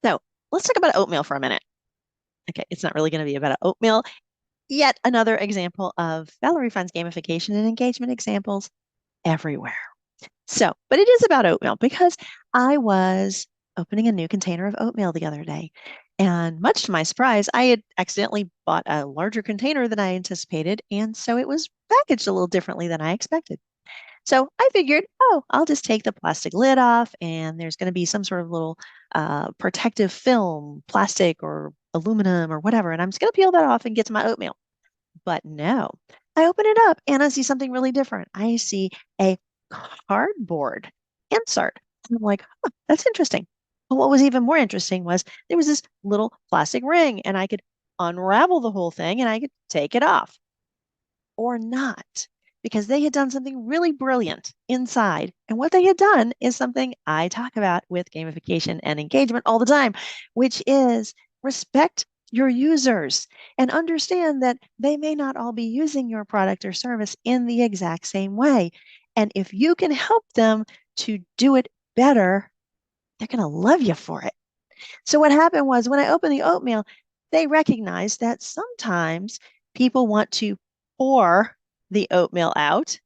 So let's talk about oatmeal for a minute. Okay, it's not really going to be about oatmeal. Yet another example of Valerie Friend's gamification and engagement examples everywhere. So, but it is about oatmeal because I was opening a new container of oatmeal the other day. And much to my surprise, I had accidentally bought a larger container than I anticipated. And so it was packaged a little differently than I expected. So I figured, oh, I'll just take the plastic lid off, and there's going to be some sort of little protective film, plastic or aluminum or whatever. And I'm just going to peel that off and get to my oatmeal. But no, I open it up and I see something really different. I see a cardboard insert. And I'm like, huh, that's interesting. But what was even more interesting was there was this little plastic ring, and I could unravel the whole thing and I could take it off or not, because they had done something really brilliant inside. And what they had done is something I talk about with gamification and engagement all the time, which is respect your users and understand that they may not all be using your product or service in the exact same way. And if you can help them to do it better, they're going to love you for it. So what happened was when I opened the oatmeal, they recognized that sometimes people want to pour the oatmeal out,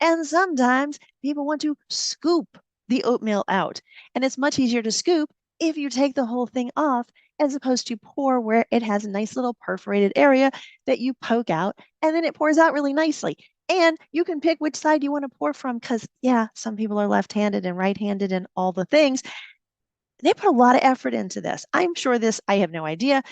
and sometimes people want to scoop the oatmeal out. And it's much easier to scoop if you take the whole thing off as opposed to pour where it has a nice little perforated area that you poke out and then it pours out really nicely. And you can pick which side you want to pour from because, yeah, some people are left handed and right handed and all the things. They put a lot of effort into this. I'm sure I have no idea.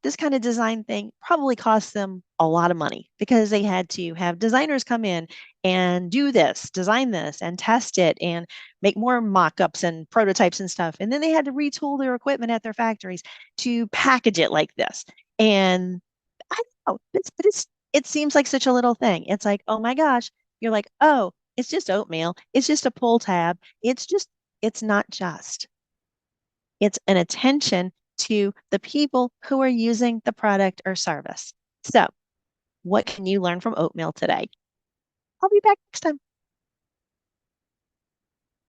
This kind of design thing probably cost them a lot of money because they had to have designers come in and do this, design this, and test it and make more mock-ups and prototypes and stuff. And then they had to retool their equipment at their factories to package it like this. And I don't know, it seems like such a little thing. It's like, oh my gosh, you're like, oh, it's just oatmeal. It's just a pull tab. It's not just. It's an attention to the people who are using the product or service. So, what can you learn from oatmeal today? I'll be back next time.